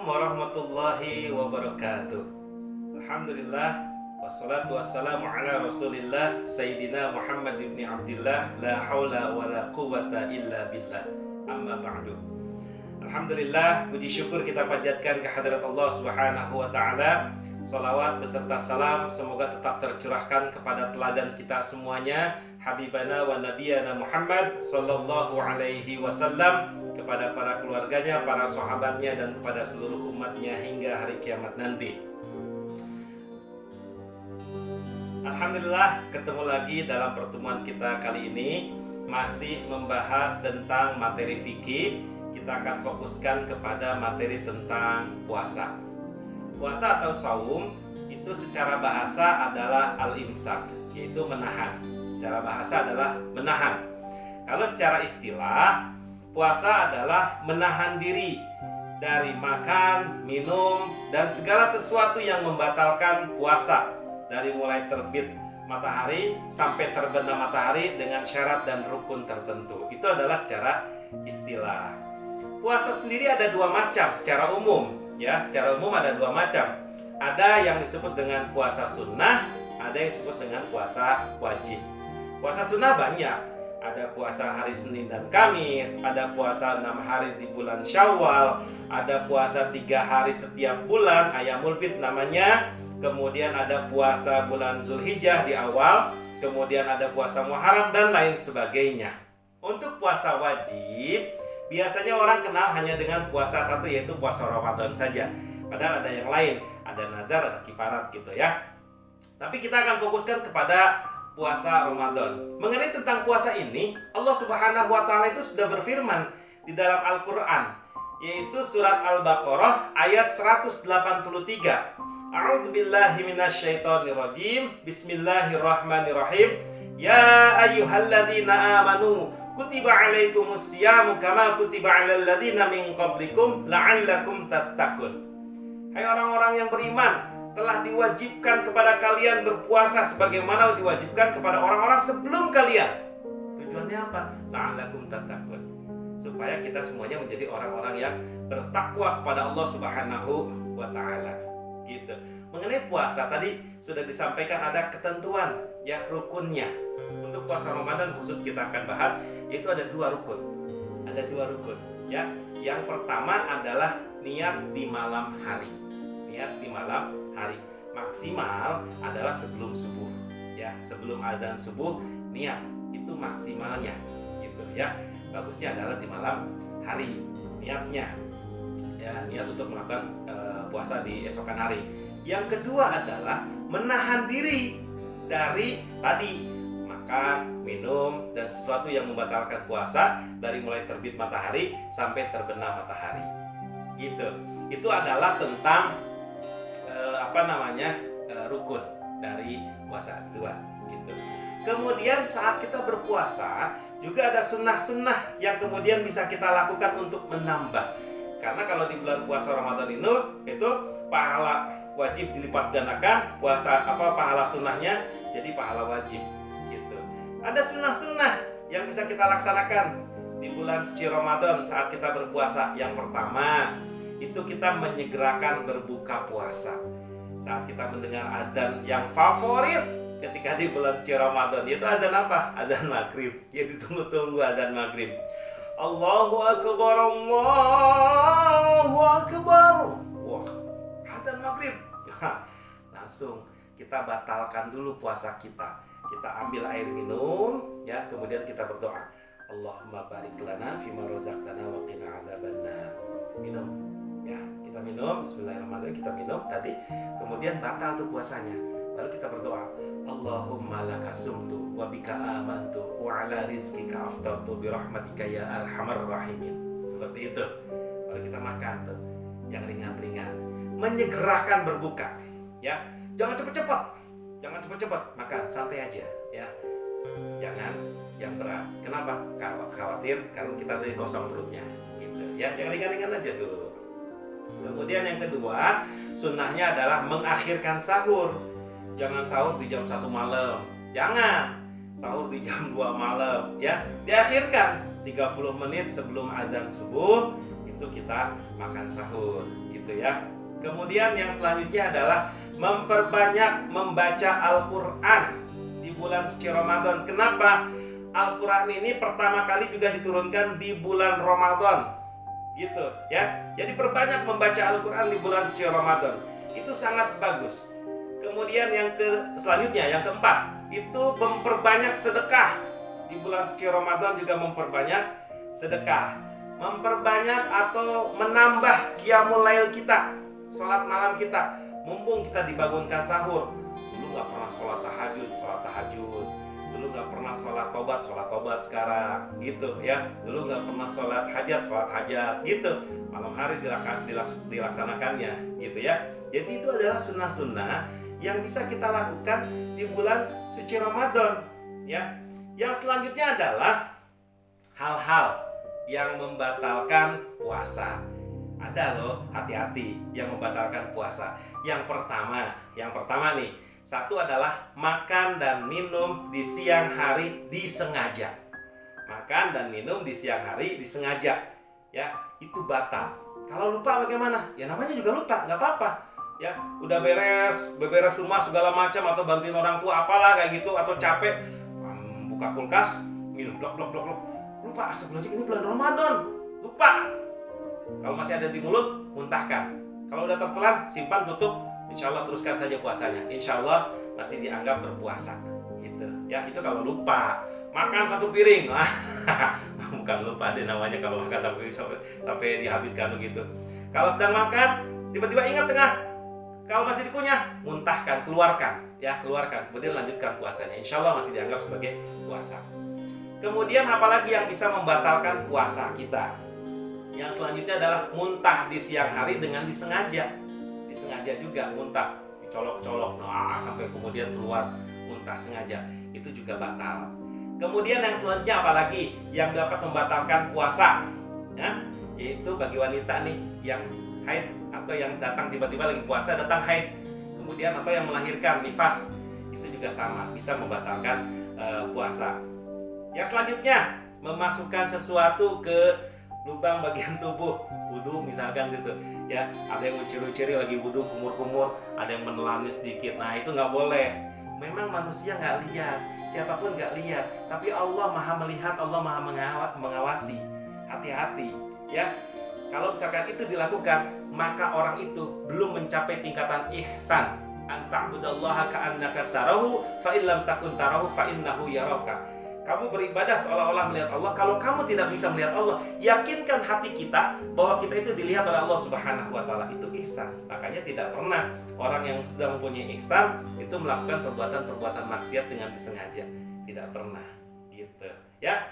warahmatullahi wabarakatuh. Alhamdulillah, wassalatu wassalamu ala rasulillah Sayyidina Muhammad ibn Abdillah, la hawla wa la quwwata illa billah, amma ba'du. Alhamdulillah, puji syukur kita panjatkan ke hadirat Allah subhanahu wa ta'ala. Salawat beserta salam semoga tetap tercurahkan kepada teladan kita semuanya, Habibana wa Nabiyana Muhammad sallallahu alaihi wasallam, kepada para keluarganya, para sahabatnya, dan kepada seluruh umatnya hingga hari kiamat nanti. Alhamdulillah, ketemu lagi dalam pertemuan kita kali ini, masih membahas tentang materi fikih. Kita akan fokuskan kepada materi tentang puasa. Puasa atau saum itu secara bahasa adalah al-imsak, yaitu menahan. Secara bahasa adalah menahan. Kalau secara istilah, puasa adalah menahan diri dari makan, minum, dan segala sesuatu yang membatalkan puasa, dari mulai terbit matahari sampai terbenam matahari dengan syarat dan rukun tertentu. Itu adalah secara istilah. Puasa sendiri ada dua macam secara umum, ya. Secara umum ada dua macam. Ada yang disebut dengan puasa sunnah, ada yang disebut dengan puasa wajib. Puasa sunnah banyak. Ada puasa hari Senin dan Kamis, ada puasa 6 hari di bulan Syawal, ada puasa 3 hari setiap bulan, Ayyamul Bid namanya. Kemudian ada puasa bulan Zulhijjah di awal, kemudian ada puasa Muharram dan lain sebagainya. Untuk puasa wajib, biasanya orang kenal hanya dengan puasa satu, yaitu puasa Ramadan saja. Padahal ada yang lain, ada nazar, ada kifarat gitu ya. Tapi kita akan fokuskan kepada puasa Ramadan. Mengenai tentang puasa ini, Allah Subhanahu wa ta'ala itu sudah berfirman di dalam Al-Qur'an, yaitu surat Al-Baqarah ayat 183. A'udzubillahi minasyaitonirrajim. Bismillahirrahmanirrahim. Ya ayyuhalladzina amanu kutiba alaikumusyamu kama kutiba alal ladzina min qablikum la'allakum tattaqun. Hai orang-orang yang beriman, telah diwajibkan kepada kalian berpuasa sebagaimana diwajibkan kepada orang-orang sebelum kalian. Tujuannya apa? La'allakum tattaqun, supaya kita semuanya menjadi orang-orang yang bertakwa kepada Allah Subhanahu wa ta'ala. Gitu. Mengenai puasa tadi sudah disampaikan ada ketentuan, ya, rukunnya. Untuk puasa Ramadan khusus kita akan bahas, yaitu ada dua rukun. Ada dua rukun, ya. Yang pertama adalah niat di malam hari. Niat di malam hari. Maksimal adalah sebelum subuh, ya. Sebelum azan subuh niat, itu maksimalnya, gitu ya. Bagusnya adalah di malam hari niatnya, ya, niat untuk melakukan puasa di esokan hari. Yang kedua adalah menahan diri dari tadi makan, minum, dan sesuatu yang membatalkan puasa, dari mulai terbit matahari sampai terbenam matahari. Gitu. Itu adalah tentang rukun dari puasa dua. Gitu. Kemudian saat kita berpuasa juga ada sunnah-sunnah yang kemudian bisa kita lakukan untuk menambah. Karena kalau di bulan puasa Ramadan itu pahala wajib dilipat gandakan, pahala sunnahnya jadi pahala wajib, gitu. Ada sunnah-sunnah yang bisa kita laksanakan di bulan suci Ramadan saat kita berpuasa. Yang pertama, itu kita menyegerakan berbuka puasa. Saat kita mendengar azan yang favorit ketika di bulan suci Ramadan, yaitu azan apa? Azan maghrib. Ya, ditunggu-tunggu azan maghrib. Allahu Akbar, Allahu Akbar. Wah, azan maghrib. Langsung kita batalkan dulu puasa kita. Kita ambil air minum, ya, kemudian kita berdoa. Allahumma barik lana fima razaqtana wa qina adzabannar. Minum, ya, kita minum. Bismillahirrahmanirrahim, kita minum tadi. Kemudian batal tuh puasanya. Lalu kita berdoa, Allahumma laka sumtu wa bika amantu wa ala rizkika aftartu birahmatika ya arhamar rahimin. Seperti itu. Kalau kita makan tuh yang ringan-ringan, menyegerakan berbuka, ya. Jangan cepat-cepat. Jangan cepat-cepat makan, santai aja, ya. Jangan yang berat. Kenapa? Khawatir karena kita tadi kosong perutnya, gitu. Ya, yang ringan-ringan aja dulu. Kemudian yang kedua, sunnahnya adalah mengakhirkan sahur. Jangan sahur di jam 1 malam. Jangan sahur di jam 2 malam, ya. Diakhirkan 30 menit sebelum azan subuh itu kita makan sahur, gitu gitu ya. Kemudian yang selanjutnya adalah memperbanyak membaca Al-Quran di bulan suci Ramadan. Kenapa? Al-Quran ini pertama kali juga diturunkan di bulan Ramadan, gitu ya. Jadi perbanyak membaca Al-Quran di bulan suci Ramadan, itu sangat bagus. Kemudian selanjutnya, yang keempat, itu memperbanyak sedekah. Di bulan suci Ramadan juga memperbanyak sedekah. Memperbanyak atau menambah qiyamul lail kita, sholat malam kita. Mumpung kita dibangunkan sahur, dulu gak pernah sholat tahajud. Dulu gak pernah sholat tobat sekarang, gitu ya. Dulu gak pernah sholat hajat, gitu. Malam hari dilaksanakannya, gitu ya. Jadi itu adalah sunnah-sunnah yang bisa kita lakukan di bulan suci Ramadan, ya. Yang selanjutnya adalah hal-hal yang membatalkan puasa. Ada loh, hati-hati yang membatalkan puasa. Yang pertama nih, satu adalah makan dan minum di siang hari disengaja. Makan dan minum di siang hari disengaja, ya, itu batal. Kalau lupa bagaimana? Ya namanya juga lupa, nggak apa-apa. Ya, udah beberes rumah segala macam atau bantuin orang tua apalah kayak gitu, atau capek buka kulkas, minum blok. Lupa, astagfirullahaladzim, ini bulan Ramadan. Lupa. Kalau masih ada di mulut, muntahkan. Kalau udah tertelan, simpan, tutup. Insya Allah teruskan saja puasanya. Insya Allah masih dianggap berpuasa. Gitu. Ya, itu kalau lupa. Makan satu piring. Bukan lupa deh namanya kalau makan satu piring sampai dihabiskan begitu. Kalau sedang makan, tiba-tiba ingat tengah. Kalau masih dikunyah, muntahkan, keluarkan. Ya, keluarkan. Kemudian lanjutkan puasanya. Insya Allah masih dianggap sebagai puasa. Kemudian apalagi yang bisa membatalkan puasa kita? Yang selanjutnya adalah muntah di siang hari dengan disengaja. Disengaja juga muntah, dicolok-colok, sampai kemudian keluar muntah sengaja. Itu juga batal. Kemudian yang selanjutnya apalagi yang dapat membatalkan puasa? Ya, yaitu bagi wanita nih yang haid atau yang datang tiba-tiba lagi puasa datang haid. Kemudian atau yang melahirkan nifas. Itu juga sama, bisa membatalkan puasa. Yang selanjutnya, memasukkan sesuatu ke lubang bagian tubuh, wudu misalkan gitu ya. Ada yang mencuri-curi lagi wudu, kumur-kumur, ada yang menelannya sedikit. Nah, itu nggak boleh. Memang manusia nggak lihat, siapapun nggak lihat, tapi Allah maha melihat, Allah maha mengawasi. Hati-hati ya. Kalau misalkan itu dilakukan, maka orang itu belum mencapai tingkatan ihsan. Anta'budallaha ka'annaka tarahu, fa in lam takun tarahu fa innahu yaraka. Kamu beribadah seolah-olah melihat Allah. Kalau kamu tidak bisa melihat Allah, yakinkan hati kita bahwa kita itu dilihat oleh Allah Subhanahu wa Ta'ala. Itu ihsan. Makanya tidak pernah orang yang sudah mempunyai ihsan itu melakukan perbuatan-perbuatan maksiat dengan disengaja. Tidak pernah, gitu ya.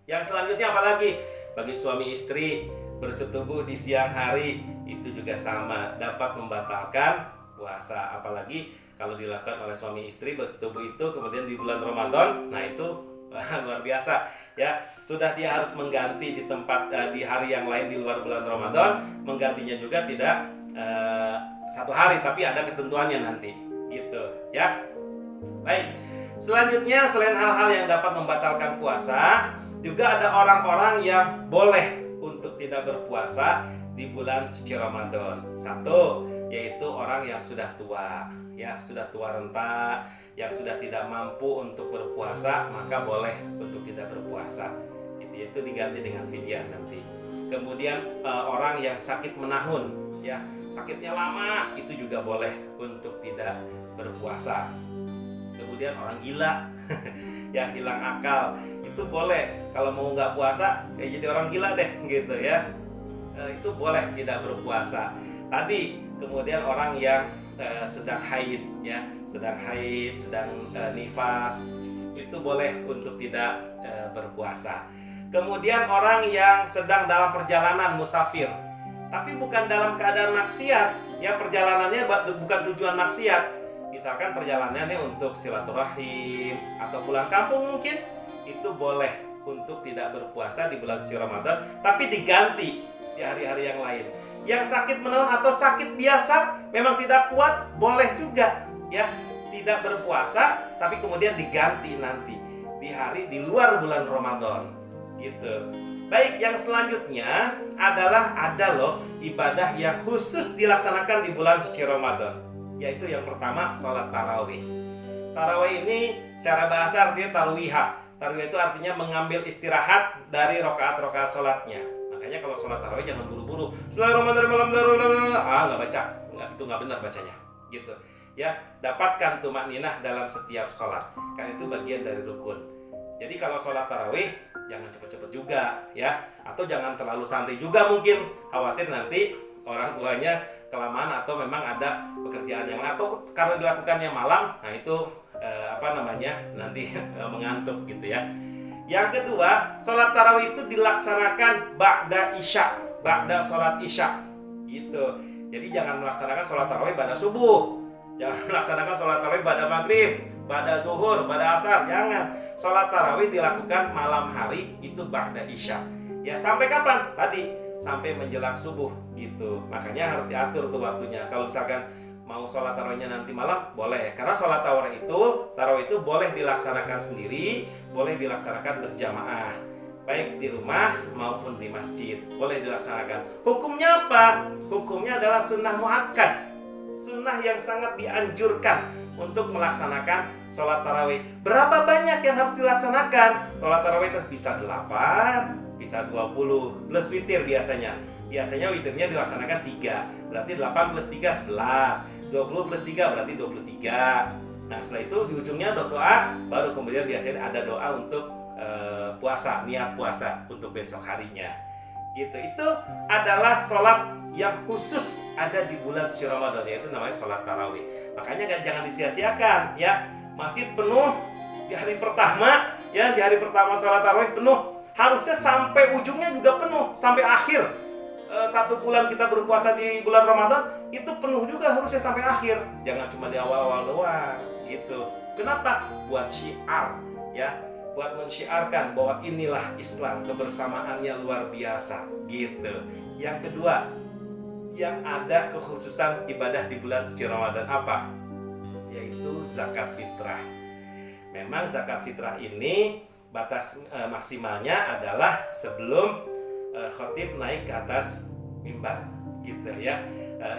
Yang selanjutnya apalagi? Bagi suami istri bersetubuh di siang hari, itu juga sama, dapat membatalkan puasa. Apalagi kalau dilakukan oleh suami istri bersetubuh itu kemudian di bulan Ramadan, nah itu luar biasa ya. Sudah dia harus mengganti di tempat di hari yang lain di luar bulan Ramadan, menggantinya juga tidak satu hari, tapi ada ketentuannya nanti, gitu ya. Baik, selanjutnya selain hal-hal yang dapat membatalkan puasa, juga ada orang-orang yang boleh untuk tidak berpuasa di bulan suci Ramadan. Satu, yaitu orang yang sudah tua, ya, sudah tua renta, yang sudah tidak mampu untuk berpuasa, maka boleh untuk tidak berpuasa. Itu diganti dengan fidyah nanti. Kemudian orang yang sakit menahun, ya, sakitnya lama, itu juga boleh untuk tidak berpuasa. Kemudian orang gila, ya, hilang akal, itu boleh. Kalau mau nggak puasa, ya jadi orang gila deh, gitu ya. Itu boleh tidak berpuasa. Tadi kemudian orang yang sedang haid, ya, sedang nifas, itu boleh untuk tidak berpuasa. Kemudian orang yang sedang dalam perjalanan musafir, tapi bukan dalam keadaan maksiat, ya, perjalanannya bukan tujuan maksiat. Misalkan perjalanannya untuk silaturahim atau pulang kampung mungkin, itu boleh untuk tidak berpuasa di bulan suci Ramadan, tapi diganti di hari-hari yang lain. Yang sakit menahun atau sakit biasa memang tidak kuat, boleh juga, ya, tidak berpuasa, tapi kemudian diganti nanti di hari di luar bulan Ramadan. gitu. Baik, yang selanjutnya adalah ada loh ibadah yang khusus dilaksanakan di bulan suci Ramadan, yaitu yang pertama sholat tarawih. Tarawih ini secara bahasa artinya tarwihah. Tarwih itu artinya mengambil istirahat dari rokaat-rokaat sholatnya. Makanya kalau sholat tarawih jangan buru-buru. Nggak baca, itu nggak benar bacanya, gitu. Ya, dapatkan tumakninah dalam setiap sholat, kan itu bagian dari rukun. Jadi kalau sholat tarawih jangan cepet-cepet juga, ya, atau jangan terlalu santai juga mungkin, khawatir nanti orang tuanya kelamaan atau memang ada pekerjaan yang lain, atau karena dilakukannya malam, nah itu nanti mengantuk gitu ya. Yang kedua, sholat tarawih itu dilaksanakan ba'da isya, ba'da sholat isya, gitu. Jadi jangan melaksanakan sholat tarawih pada subuh, jangan melaksanakan sholat tarawih pada maghrib, pada zuhur, pada asar, jangan. Sholat tarawih dilakukan malam hari, itu ba'da isya. Ya sampai kapan? Tadi sampai menjelang subuh gitu. Makanya harus diatur tuh waktunya. Kalau misalkan mau sholat tarawihnya nanti malam, boleh. Karena sholat tarawih itu boleh dilaksanakan sendiri, boleh dilaksanakan berjamaah, baik di rumah maupun di masjid, boleh dilaksanakan. Hukumnya apa? Hukumnya adalah sunnah muakkad, sunnah yang sangat dianjurkan untuk melaksanakan sholat tarawih. Berapa banyak yang harus dilaksanakan? Sholat tarawih itu bisa 8, bisa 20, plus witir biasanya. Biasanya witirnya dilaksanakan 3, berarti 8 plus 3, 11. 20 plus 3 berarti 23. Nah setelah itu di ujungnya doa, baru kemudian biasanya ada doa untuk puasa, niat puasa untuk besok harinya, gitu. Itu adalah sholat yang khusus ada di bulan suci Ramadan, yaitu namanya sholat tarawih. Makanya jangan disia-siakan ya. Masjid penuh di hari pertama, ya di hari pertama sholat tarawih penuh. Harusnya sampai ujungnya juga penuh, sampai akhir. 1 bulan kita berpuasa di bulan Ramadan itu penuh juga harusnya sampai akhir. Jangan cuma di awal-awal doang, gitu. Kenapa? Buat syiar, ya. Buat mensyiarkan bahwa inilah Islam, kebersamaannya luar biasa, gitu. Yang kedua, yang ada kekhususan ibadah di bulan suci Ramadan apa? Yaitu zakat fitrah. Memang zakat fitrah ini batas maksimalnya adalah sebelum khotib naik ke atas mimbar, gitu ya.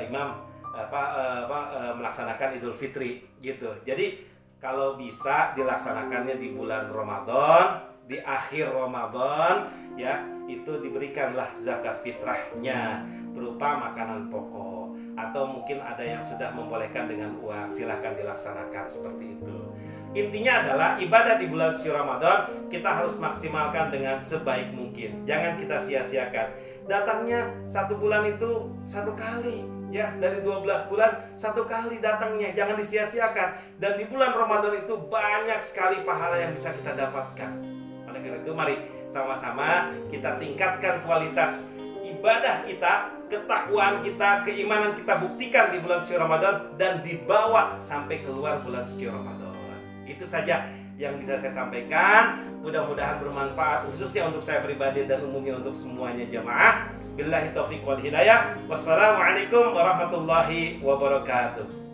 Imam melaksanakan Idul Fitri, gitu. Jadi kalau bisa dilaksanakannya di bulan Ramadan, di akhir Ramadan, ya itu diberikanlah zakat fitrahnya berupa makanan pokok, atau mungkin ada yang sudah membolehkan dengan uang, silahkan dilaksanakan seperti itu. Intinya adalah ibadah di bulan suci Ramadan kita harus maksimalkan dengan sebaik mungkin. Jangan kita sia-siakan. Datangnya 1 bulan itu 1 kali, ya, dari 12 bulan 1 kali datangnya. Jangan disia-siakan. Dan di bulan Ramadan itu banyak sekali pahala yang bisa kita dapatkan. Oleh karena itu mari sama-sama kita tingkatkan kualitas ibadah kita, ketakwaan kita, keimanan kita buktikan di bulan suci Ramadan dan dibawa sampai keluar bulan suci Ramadan. Itu saja yang bisa saya sampaikan. Mudah-mudahan bermanfaat khususnya untuk saya pribadi dan umumnya untuk semuanya jamaah. Billahi taufiq wal hidayah. Wassalamualaikum warahmatullahi wabarakatuh.